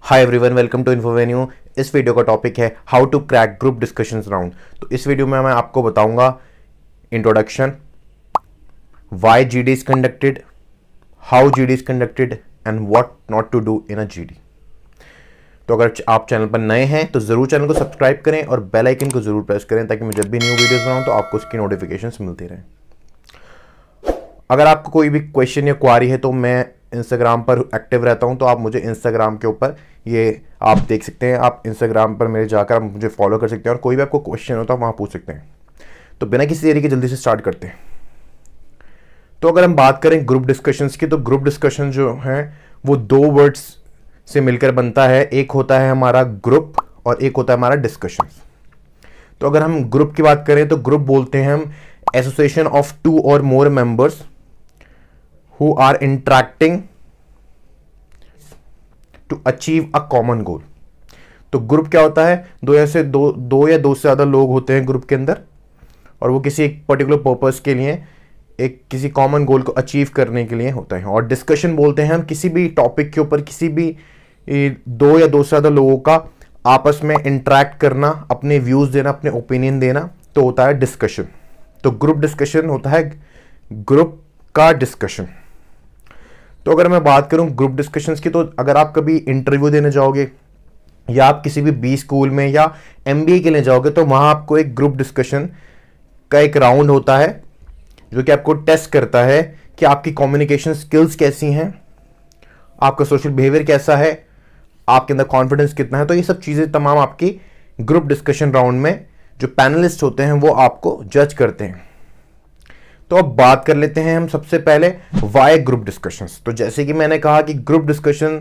Hi everyone, welcome to Infovenue. इस video का topic है how to crack group discussions round. तो इस वीडियो में मैं आपको बताऊंगा introduction, why GD is conducted, how GD is conducted and what not to do in a GD. तो अगर आप चैनल पर नए हैं तो जरूर चैनल को सब्सक्राइब करें और बेल आइकन को जरूर प्रेस करें ताकि मैं जब भी न्यू वीडियोस बनाऊं तो आपको उसकी नोटिफिकेशंस मिलती रहें। अगर आपको कोई भी क्वेश्चन या क्वारी है तो मैं इंस्टाग्राम पर एक्टिव रहता हूं, तो आप मुझे इंस्टाग्राम के ऊपर ये आप देख सकते हैं। आप इंस्टाग्राम पर मेरे जाकर आप मुझे फॉलो कर सकते हैं और कोई भी आपको क्वेश्चन हो तो आप वहाँ पूछ सकते हैं। तो बिना किसी देरी के जल्दी से स्टार्ट करते हैं। तो अगर हम बात करें ग्रुप डिस्कशंस की, तो ग्रुप डिस्कशन जो है वो दो वर्ड्स से मिलकर बनता है। एक होता है हमारा ग्रुप और एक होता है हमारा डिस्कशन। तो अगर हम ग्रुप की बात करें तो ग्रुप बोलते हैं हम एसोसिएशन ऑफ टू और मोर members who are interacting to achieve a common goal। तो ग्रुप क्या होता है? दो या दो से ज्यादा लोग होते हैं ग्रुप के अंदर और वो किसी एक पर्टिकुलर पर्पस के लिए एक किसी कॉमन गोल को अचीव करने के लिए होता है। और डिस्कशन बोलते हैं हम किसी भी टॉपिक के ऊपर किसी भी दो या दो से ज्यादा लोगों का आपस में इंटरेक्ट करना, अपने व्यूज देना, अपने ओपिनियन देना, तो होता है डिस्कशन। तो ग्रुप डिस्कशन होता है ग्रुप का डिस्कशन। तो अगर मैं बात करूं ग्रुप डिस्कशंस की, तो अगर आप कभी इंटरव्यू देने जाओगे या आप किसी भी बी स्कूल में या एमबीए के लिए जाओगे तो वहां आपको एक ग्रुप डिस्कशन का एक राउंड होता है जो कि आपको टेस्ट करता है कि आपकी कम्युनिकेशन स्किल्स कैसी हैं, आपका सोशल बिहेवियर कैसा है, आपके अंदर कॉन्फिडेंस कितना है। तो ये सब चीज़ें तमाम आपकी ग्रुप डिस्कशन राउंड में जो पैनलिस्ट होते हैं वो आपको जज करते हैं। तो अब बात कर लेते हैं हम सबसे पहले वाई ग्रुप डिस्कशंस। तो जैसे कि मैंने कहा कि ग्रुप डिस्कशन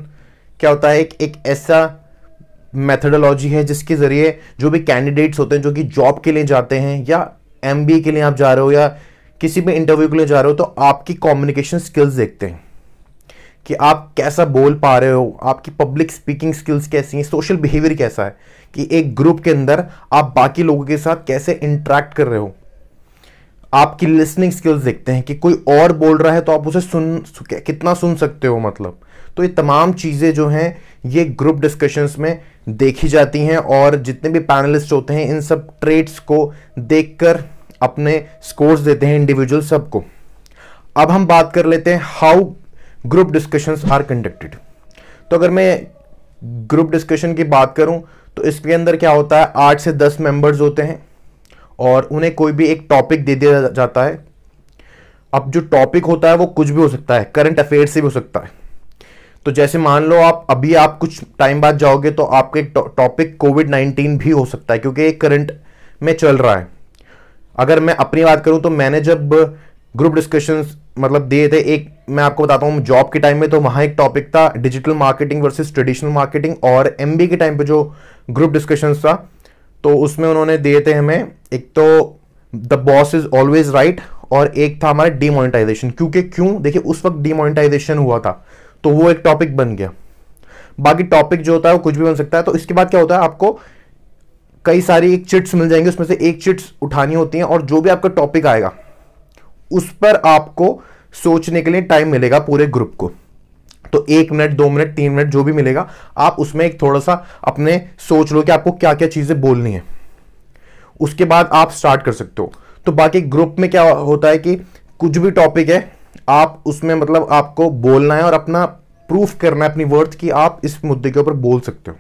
क्या होता है, एक ऐसा मेथडोलॉजी है जिसके जरिए जो भी कैंडिडेट्स होते हैं जो कि जॉब के लिए जाते हैं या एमबीए के लिए आप जा रहे हो या किसी भी इंटरव्यू के लिए जा रहे हो, तो आपकी कम्युनिकेशन स्किल्स देखते हैं कि आप कैसा बोल पा रहे हो, आपकी पब्लिक स्पीकिंग स्किल्स कैसी हैं, सोशल बिहेवियर कैसा है, कि एक ग्रुप के अंदर आप बाकी लोगों के साथ कैसे इंटरेक्ट कर रहे हो। आपकी लिसनिंग स्किल्स देखते हैं कि कोई और बोल रहा है तो आप उसे कितना सुन सकते हो, मतलब। तो ये तमाम चीज़ें जो हैं ये ग्रुप डिस्कशंस में देखी जाती हैं और जितने भी पैनलिस्ट होते हैं इन सब ट्रेड्स को देखकर अपने स्कोर्स देते हैं इंडिविजुअल सबको। अब हम बात कर लेते हैं how group discussions are conducted. तो अगर मैं ग्रुप डिस्कशन की बात करूं तो इसके अंदर क्या होता है, 8 से 10 मेंबर्स होते हैं और उन्हें कोई भी एक टॉपिक दे दिया जाता है। अब जो टॉपिक होता है वो कुछ भी हो सकता है, करंट अफेयर से भी हो सकता है। तो जैसे मान लो आप कुछ टाइम बाद जाओगे तो आपका एक टॉपिक कोविड-19 भी हो सकता है क्योंकि एक करंट में चल रहा है। अगर मैं अपनी बात करूं तो मैंने जब ग्रुप डिस्कशंस मतलब दिए थे, एक मैं आपको बताता हूं जॉब के टाइम में, तो वहां एक टॉपिक था digital marketing versus traditional marketing. और एमबीए के टाइम पे जो ग्रुप डिस्कशंस था तो उसमें उन्होंने दिए थे हमें, एक तो the boss is always right और एक था हमारा डीमोनेटाइजेशन। क्यों देखिए उस वक्त डीमोनेटाइजेशन हुआ था तो वो एक टॉपिक बन गया। बाकी टॉपिक जो होता है वो कुछ भी बन सकता है। तो इसके बाद क्या होता है, आपको कई सारी एक चिट्स मिल जाएंगे, उसमें से एक चिट्स उठानी होती है और जो भी आपका टॉपिक आएगा उस पर आपको सोचने के लिए टाइम मिलेगा पूरे ग्रुप को। तो 1 मिनट, 2 मिनट, 3 मिनट जो भी मिलेगा, आप उसमें एक थोड़ा सा अपने सोच लो कि आपको क्या क्या चीजें बोलनी है, उसके बाद आप स्टार्ट कर सकते हो। तो बाकी ग्रुप में क्या होता है कि कुछ भी टॉपिक है आप उसमें मतलब आपको बोलना है और अपना प्रूफ करना है अपनी वर्थ की आप इस मुद्दे के ऊपर बोल सकते हो।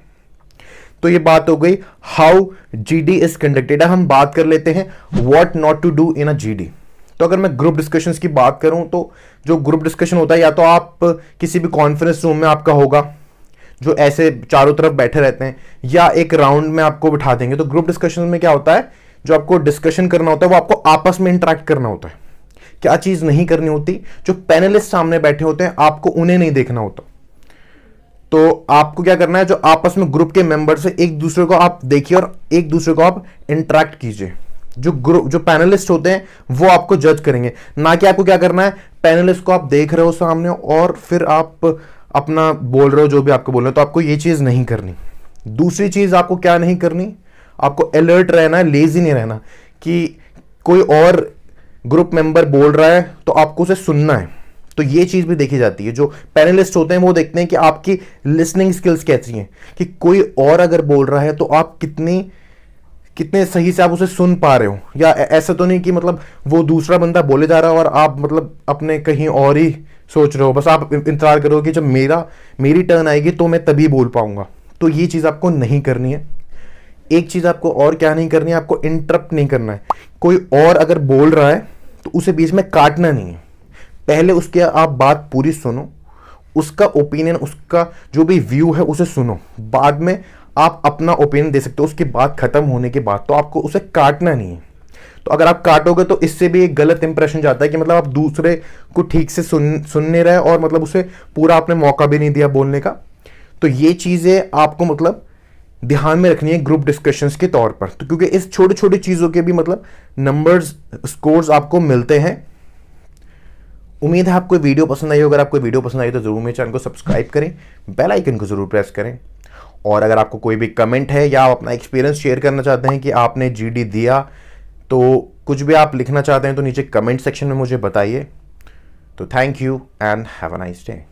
तो ये बात हो गई हाउ जीडी इज कंडक्टेड। हम बात कर लेते हैं what not to do in a GD. तो अगर मैं ग्रुप डिस्कशंस की बात करूं तो जो ग्रुप डिस्कशन होता है या तो आप किसी भी कॉन्फ्रेंस रूम में आपका होगा जो ऐसे चारों तरफ बैठे रहते हैं, या एक राउंड में आपको बिठा देंगे। तो ग्रुप डिस्कशन में क्या होता है, जो आपको डिस्कशन करना होता है वो आपको आपस में इंटरेक्ट करना होता है। क्या चीज नहीं करनी होती, जो पैनलिस्ट सामने बैठे होते हैं आपको उन्हें नहीं देखना होता। तो आपको क्या करना है, जो आपस में ग्रुप के मेंबर्स है एक दूसरे को आप देखिए और एक दूसरे को आप इंटरेक्ट कीजिए। जो पैनलिस्ट होते हैं वो आपको जज करेंगे, ना कि आपको क्या करना है, पैनलिस्ट को आप देख रहे हो सामने और फिर आप अपना बोल रहे हो जो भी आपको बोल रहे हो। तो आपको ये चीज नहीं करनी। दूसरी चीज आपको क्या नहीं करनी, आपको अलर्ट रहना है, लेजी नहीं रहना कि कोई और ग्रुप मेंबर बोल रहा है तो आपको उसे सुनना है। तो ये चीज भी देखी जाती है। जो पैनलिस्ट होते हैं वो देखते हैं कि आपकी लिसनिंग स्किल्स कैसी हैं, कि कोई और अगर बोल रहा है तो आप कितने सही से आप उसे सुन पा रहे हो, या ऐसा तो नहीं कि मतलब वो दूसरा बंदा बोले जा रहा है और आप मतलब अपने कहीं और ही सोच रहे हो, बस आप इंतजार करो कि जब मेरी टर्न आएगी तो मैं तभी बोल पाऊंगा। तो ये चीज़ आपको नहीं करनी है। एक चीज़ आपको और क्या नहीं करनी है, आपको इंटरप्ट नहीं करना है। कोई और अगर बोल रहा है तो उसे बीच में काटना नहीं है। पहले उसके आप बात पूरी सुनो, उसका ओपिनियन, उसका जो भी व्यू है उसे सुनो, बाद में आप अपना ओपिनियन दे सकते हो उसकी बात खत्म होने के बाद। तो आपको उसे काटना नहीं है। तो अगर आप काटोगे तो इससे भी एक गलत इंप्रेशन जाता है कि मतलब आप दूसरे को ठीक से सुन नहीं रहे और मतलब उसे पूरा आपने मौका भी नहीं दिया बोलने का। तो ये चीज़ें आपको मतलब ध्यान में रखनी है ग्रुप डिस्कशंस के तौर पर। तो क्योंकि इस छोटी छोटी चीज़ों के भी मतलब नंबर्स, स्कोर्स आपको मिलते हैं। उम्मीद है आपको वीडियो पसंद आई हो। अगर आपको वीडियो पसंद आई तो जरूर मेरे चैनल को सब्सक्राइब करें, बेल आइकन को जरूर प्रेस करें। और अगर आपको कोई भी कमेंट है या आप अपना एक्सपीरियंस शेयर करना चाहते हैं कि आपने जीडी दिया, तो कुछ भी आप लिखना चाहते हैं तो नीचे कमेंट सेक्शन में मुझे बताइए। तो thank you and have a nice day.